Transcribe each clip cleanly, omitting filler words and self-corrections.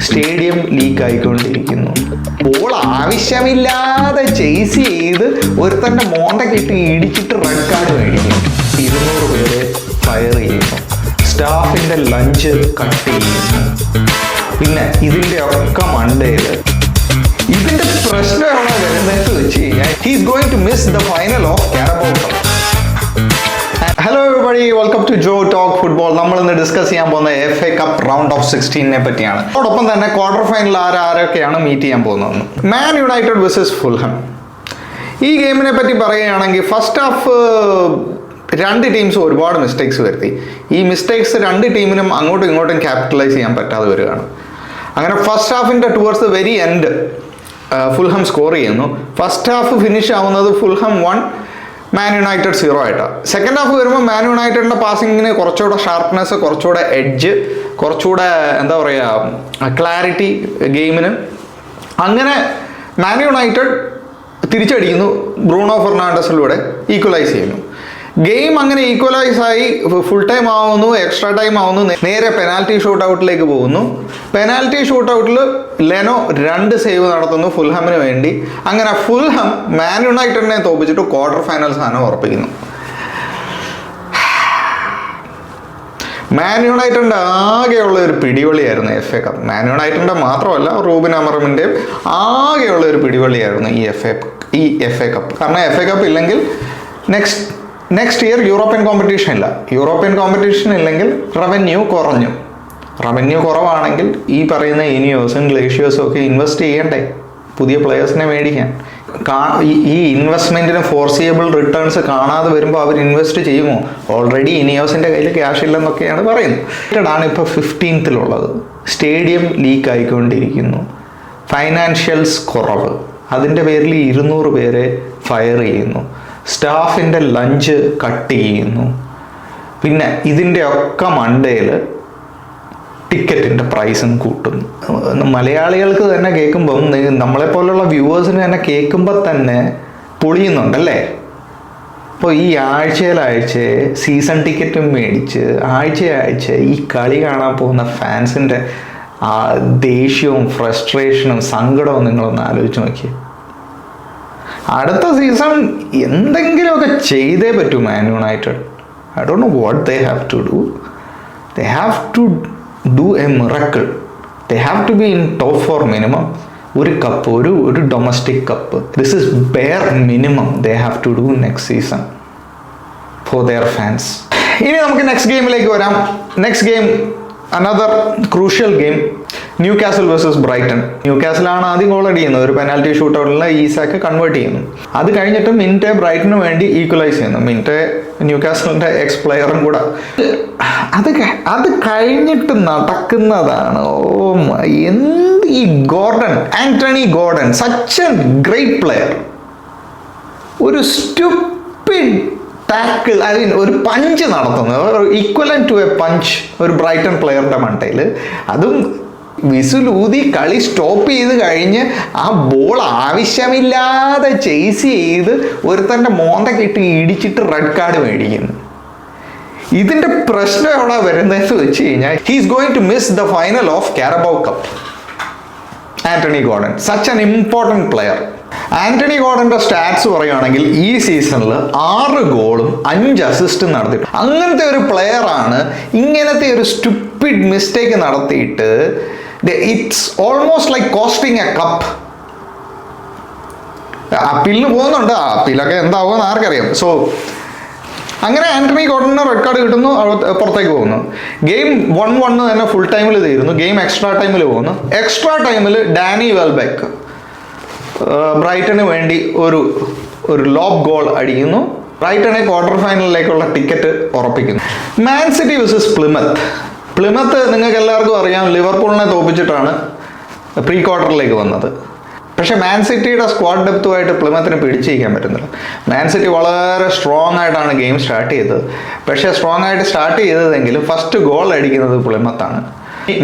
Stadium leak ആയിക്കൊണ്ടിരിക്കുന്നു. Ball ആവശ്യമില്ലാതെ chase ചെയ്ത് ഒരുത്തൻ്റെ മോന്തക്കിട്ട് ഇടിച്ചിട്ട് റെഡ് കാർഡ് മേടിക്കുന്നു. 200 പേരെ ഫയർ ചെയ്യുന്നു. സ്റ്റാഫിൻ്റെ ലഞ്ച് കട്ട് ചെയ്യുന്നു. പിന്നെ ഇതിൻ്റെ ഒക്കെ മണ്ടയിൽ ഇതിൻ്റെ പ്രശ്നം എവിടെ വരുന്നത് വെച്ച് കഴിഞ്ഞാൽ he's going to miss the final of Carabao cup. Hello everybody, welcome to Jo talk football. നമ്മൾ ഇന്ന് ഡിസ്കസ് ചെയ്യാൻ പോകുന്ന FA കപ്പ് റൗണ്ട് ഓഫ് 16 പറ്റിയാണ്. അതോടൊപ്പം തന്നെ ക്വാർട്ടർ ഫൈനൽ ആരൊക്കെയാണ് മീറ്റ് ചെയ്യാൻ പോകുന്നത്. Man United versus Fulham. ഈ ഗെയിമിനെ പറ്റി പറയുകയാണെങ്കിൽ ഫസ്റ്റ് ഹാഫ് രണ്ട് ടീംസും ഒരുപാട് മിസ്റ്റേക്സ് വരുത്തി. ഈ മിസ്റ്റേക്സ് രണ്ട് ടീമിനും അങ്ങോട്ടും ഇങ്ങോട്ടും ക്യാപിറ്റലൈസ് ചെയ്യാൻ പറ്റാതെ വരികയാണ്. അങ്ങനെ ഫസ്റ്റ് ഹാഫിൻ്റെ towards the very end Fulham score ചെയ്യുന്നു. ഫസ്റ്റ് ഹാഫ് ഫിനിഷ് ആവുന്നത് ഫുൾഹാം 1 മാൻ യുണൈറ്റഡ് 0 ആയിട്ടാണ്. സെക്കൻഡ് ഹാഫ് വരുമ്പോൾ മാൻ യുണൈറ്റഡിൻ്റെ പാസിങ്ങിന് കുറച്ചുകൂടെ ഷാർപ്നെസ്, കുറച്ചുകൂടെ എഡ്ജ്, കുറച്ചുകൂടെ എന്താ പറയുക ക്ലാരിറ്റി ഗെയിമിന്. അങ്ങനെ മാൻ യുണൈറ്റഡ് തിരിച്ചടിക്കുന്നു. ബ്രൂണോ ഫെർണാണ്ടസിലൂടെ ഈക്വലൈസ് ചെയ്യുന്നു. ഗെയിം അങ്ങനെ ഈക്വലൈസ് ആയി ഫുൾ ടൈം ആവുന്നു, എക്സ്ട്രാ ടൈം ആവുന്നു, നേരെ പെനാൽറ്റി ഷൂട്ട് ഔട്ടിലേക്ക് പോകുന്നു. പെനാൽറ്റി ഷൂട്ട് ഔട്ടിൽ ലെനോ 2 സേവ് നടത്തുന്നു ഫുൾഹാമിന് വേണ്ടി. അങ്ങനെ ഫുൾഹാം മാൻ യുണൈറ്റഡിനെ തോപ്പിച്ചിട്ട് ക്വാർട്ടർ ഫൈനൽ സ്ഥാനം ഉറപ്പിക്കുന്നു. മാൻ യുണൈറ്റഡിൻ്റെ ആകെയുള്ള ഒരു പിടിവള്ളിയായിരുന്നു FA കപ്പ്. മാൻ യുണൈറ്റഡിൻ്റെ മാത്രമല്ല, റൂബിൻ അമറമിൻ്റെയും ആകെയുള്ള ഒരു പിടിവള്ളിയായിരുന്നു ഈ FA കപ്പ്. കാരണം FA കപ്പ് ഇല്ലെങ്കിൽ നെക്സ്റ്റ് ഇയർ യൂറോപ്യൻ കോമ്പറ്റീഷൻ ഇല്ല. യൂറോപ്യൻ കോമ്പറ്റീഷൻ ഇല്ലെങ്കിൽ റവന്യൂ കുറഞ്ഞു. റവന്യൂ കുറവാണെങ്കിൽ ഈ പറയുന്ന ഇനിയോസും ഗ്ലേഷ്യേഴ്സും ഒക്കെ ഇൻവെസ്റ്റ് ചെയ്യണ്ടേ പുതിയ പ്ലെയേഴ്സിനെ മേടിക്കാൻ. ഈ ഇൻവെസ്റ്റ്മെൻറ്റിന് ഫോർസിയബിൾ റിട്ടേൺസ് കാണാതെ വരുമ്പോൾ അവർ ഇൻവെസ്റ്റ് ചെയ്യുമോ? ഓൾറെഡി ഇനിയോസിൻ്റെ കയ്യിൽ ക്യാഷ് ഇല്ലെന്നൊക്കെയാണ് പറയുന്നത്. ആണ് ഇപ്പോൾ 15th സ്റ്റേഡിയം ലീക്ക് ആയിക്കൊണ്ടിരിക്കുന്നു. ഫൈനാൻഷ്യൽസ് കുറവ്. അതിൻ്റെ പേരിൽ 200 പേരെ ഫയർ ചെയ്യുന്നു. സ്റ്റാഫിൻ്റെ ലഞ്ച് കട്ട് ചെയ്യുന്നു. പിന്നെ ഇതിൻ്റെ ഒക്കെ മണ്ടയിൽ ടിക്കറ്റിൻ്റെ പ്രൈസും കൂട്ടുന്നു. മലയാളികൾക്ക് തന്നെ കേൾക്കുമ്പം, നമ്മളെപ്പോലുള്ള വ്യൂവേഴ്സിന് തന്നെ കേൾക്കുമ്പോൾ തന്നെ പൊളിയുന്നുണ്ടല്ലേ. അപ്പോൾ ഈ ആഴ്ച സീസൺ ടിക്കറ്റും മേടിച്ച് ആഴ്ച ഈ കളി കാണാൻ പോകുന്ന ഫാൻസിൻ്റെ ആ ദേഷ്യവും ഫ്രസ്ട്രേഷനും സങ്കടവും നിങ്ങളൊന്ന് ആലോചിച്ച് നോക്കിയേ. അടുത്ത സീസൺ എന്തെങ്കിലുമൊക്കെ ചെയ്തേ പറ്റൂ Man United. I don't know what they have to do. They have to do a miracle. They have to be in top 4 minimum. ഒരു കപ്പ്, ഒരു domestic cup. This is bare minimum they have to do next season for their fans. ഇനി നമുക്ക് next ഗെയിമിലേക്ക് വരാം. Next game another crucial game, Newcastle versus Brighton. ന്യൂകാസിലാണ് ആദ്യം goal അടിക്കുന്നത്. ഒരു പെനാൽറ്റി ഷൂട്ട് ഔട്ടിൽ ഈസാക്ക് കൺവേർട്ട് ചെയ്യുന്നു. അത് കഴിഞ്ഞിട്ട് മിൻറ്റെ ബ്രൈറ്റന് വേണ്ടി ഈക്വലൈസ് ചെയ്യുന്നു. മിൻറ്റെ ന്യൂകാസിലിൻ്റെ എക്സ് പ്ലെയറും കൂടെ. അത് കഴിഞ്ഞിട്ട് നടക്കുന്നതാണ് എന്ത് ഈ Antony Gordon, such A great player. ഒരു സ്റ്റുപ്പിഡ് ടാക്കിൾ, ഒരു പഞ്ച് നടത്തുന്നത്, ഈക്വലന്റ് ടു എ പഞ്ച് ഒരു ബ്രൈറ്റൺ പ്ലെയറിൻ്റെ മണ്ടയിൽ. അതും വിസിലൂതി കളി സ്റ്റോപ്പ് ചെയ്ത് കഴിഞ്ഞ് ആ ബോൾ ആവശ്യമില്ലാതെ ചേസ് ചെയ്ത് ഒരുത്തൻ്റെ മോന്തക്കിട്ട് ഇടിച്ചിട്ട് റെഡ് കാർഡ് മേടിക്കുന്നു. ഇതിൻ്റെ പ്രശ്നം എവിടെ വരുന്നതെന്ന് വെച്ച് കഴിഞ്ഞാൽ he's going to miss the final of Carabao cup. Anthony Gordon, such an important player. Anthony ഗോർഡന്റെ സ്റ്റാറ്റ്സ് പറയുകയാണെങ്കിൽ ഈ സീസണിൽ 6 ഗോളും 5 അസിസ്റ്റും നടത്തിയിട്ട്, അങ്ങനത്തെ ഒരു പ്ലെയർ ആണ് ഇങ്ങനത്തെ ഒരു സ്റ്റുപ്പിഡ് മിസ്റ്റേക്ക് നടത്തിയിട്ട് it's almost like costing a cup. അപ്പീലിന് പോകുന്നുണ്ട്. അപ്പീലൊക്കെ എന്താവുമെന്ന് ആർക്കറിയാം. സോ അങ്ങനെ ആന്റണി ഗോർഡന് റെഡ് കാർഡ് കിട്ടുന്നു, പുറത്തേക്ക് പോകുന്നു. ഗെയിം 1-1 തന്നെ ഫുൾ ടൈമിൽ തീരുന്നു. ഗെയിം എക്സ്ട്രാ ടൈമിൽ പോകുന്നു. എക്സ്ട്രാ ടൈമിൽ ഡാനി വെൽബെക്ക് ബ്രൈറ്റന് വേണ്ടി ഒരു ലോബ് ഗോൾ അടിക്കുന്നു. ബ്രൈറ്റനെ ക്വാർട്ടർ ഫൈനലിലേക്കുള്ള ടിക്കറ്റ് ഉറപ്പിക്കുന്നു. മാൻ സിറ്റി വേഴ്സസ് പ്ലിമത്ത് നിങ്ങൾക്ക് എല്ലാവർക്കും അറിയാം, ലിവർപൂളിനെ തോപ്പിച്ചിട്ടാണ് പ്രീ ക്വാർട്ടറിലേക്ക് വന്നത്. പക്ഷേ മാൻ സിറ്റിയുടെ സ്ക്വാഡ് ഡെപ്തുമായിട്ട് പ്ലിമത്തിന് പിടിച്ചിരിക്കാൻ പറ്റുന്നില്ല. മാൻ സിറ്റി വളരെ സ്ട്രോങ് ആയിട്ടാണ് ഗെയിം സ്റ്റാർട്ട് ചെയ്തത്. പക്ഷേ സ്ട്രോങ് ആയിട്ട് സ്റ്റാർട്ട് ചെയ്തതെങ്കിലും ഫസ്റ്റ് ഗോൾ അടിക്കുന്നത് പ്ലിമത്താണ്.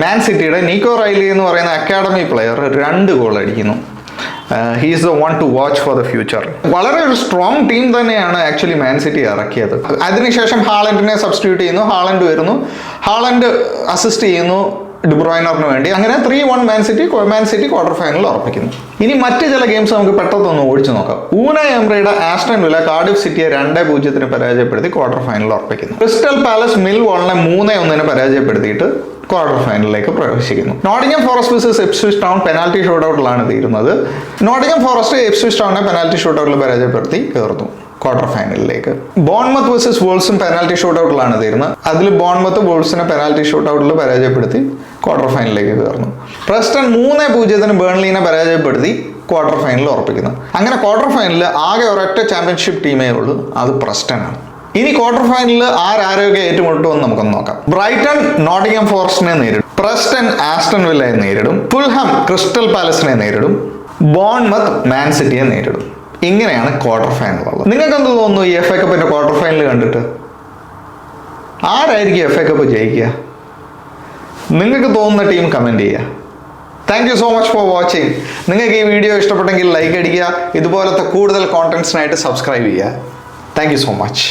മാൻ സിറ്റിയുടെ നീക്കോ റൈലി എന്ന് പറയുന്ന അക്കാഡമി പ്ലെയർ 2 ഗോൾ അടിക്കുന്നു. He is the one two watch for the future. വളരെ ഒരു സ്ട്രോങ് ടീം തന്നെയാണ് ആക്ച്വലി മാൻ സിറ്റി ഇറക്കിയത്. അതിനുശേഷം ഹാളൻഡിനെ സബ്സ്റ്റിറ്റ്യൂട്ട് ചെയ്യുന്നു. ഹാളൻഡ് വരുന്നു. ഹാളൻഡ് അസിസ്റ്റ് ചെയ്യുന്നു. ഡിബ്രോയിനറിന് വേണ്ടി. അങ്ങനെ 3-1 മാൻ സിറ്റി ക്വാർട്ടർ ഫൈനലിൽ ഉറപ്പിക്കുന്നു. ഇനി മറ്റ് ചില ഗെയിംസ് നമുക്ക് പെട്ടെന്ന് ഓടിച്ചു നോക്കാം. ഊനായ് എംറയുടെ ആസ്റ്റൺ വില്ല കാർഡിഫ് സിറ്റിയെ 2-0 പരാജയപ്പെടുത്തി ക്വാർട്ടർ ഫൈനലിൽ ഉറപ്പിക്കുന്നു. ക്രിസ്റ്റൽ പാലസ് മിൽവാളിനെ 3-1 പരാജയപ്പെടുത്തിയിട്ട് ക്വാർട്ടർ ഫൈനലിലേക്ക് പ്രവേശിക്കുന്നു. Nottingham Forest versus Ipswich Town penalty ഷൂട്ടൗട്ടിലാണ് തീരുന്നത്. നോട്ടിംഗ്ഹാം ഫോറസ്റ്റ് ഇപ്സ്വിച്ച് ടൗണിനെ പെനാൽറ്റി ഷൂട്ടൗട്ടിൽ പരാജയപ്പെടുത്തി കയറുന്നു ക്വാർട്ടർ ഫൈനലിലേക്ക്. ബോൺമത്ത് വേഴ്സസ് വോൾസും പെനാൽറ്റി ഷൂട്ടൗട്ടിലാണ് തീരുന്നത്. അതിൽ ബോൺമത്ത് വോൾസിനെ പെനാൽറ്റി ഷൂട്ടൗട്ടിൽ പരാജയപ്പെടുത്തി ക്വാർട്ടർ ഫൈനലിലേക്ക് കയറുന്നു. പ്രസ്റ്റൺ 3-0 ബേൺലിനെ പരാജയപ്പെടുത്തി ക്വാർട്ടർ ഫൈനലിൽ ഉറപ്പിക്കുന്നു. അങ്ങനെ ക്വാർട്ടർ ഫൈനലിൽ ആകെ ഒരൊറ്റ ചാമ്പ്യൻഷിപ്പ് ടീമേ ഉള്ളൂ, അത് പ്രസ്റ്റൺ ആണ്. ഇനി ക്വാർട്ടർ ഫൈനലിൽ ആരൊക്കെ ഏറ്റുമുട്ടുമെന്ന് നമുക്കൊന്ന് നോക്കാം. ബ്രൈറ്റൺ നോട്ടിംഗ്ഹാം ഫോറസ്റ്റിനെ നേരിടും. പ്രസ്റ്റൺ ആസ്റ്റൺ വില്ലയെ നേരിടും. ഫുൾഹാം ക്രിസ്റ്റൽ പാലസിനെ നേരിടും. ബോൺമത്ത് മാൻ സിറ്റിയെ നേരിടും. ഇങ്ങനെയാണ് ക്വാർട്ടർ ഫൈനൽ ഉള്ളത്. നിങ്ങൾക്ക് എന്ത് തോന്നുന്നു ഈ FA കപ്പിന്റെ ക്വാർട്ടർ ഫൈനൽ കണ്ടിട്ട്? ആരായിരിക്കും FA കപ്പ് ജയിക്കുക? നിങ്ങൾക്ക് തോന്നുന്ന ടീം കമന്റ് ചെയ്യുക. Thank you so much for watching. നിങ്ങൾക്ക് ഈ വീഡിയോ ഇഷ്ടപ്പെട്ടെങ്കിൽ ലൈക്ക് അടിക്കുക. ഇതുപോലത്തെ കൂടുതൽ കോണ്ടന്റ്സിനായിട്ട് സബ്സ്ക്രൈബ് ചെയ്യുക. Thank you so much.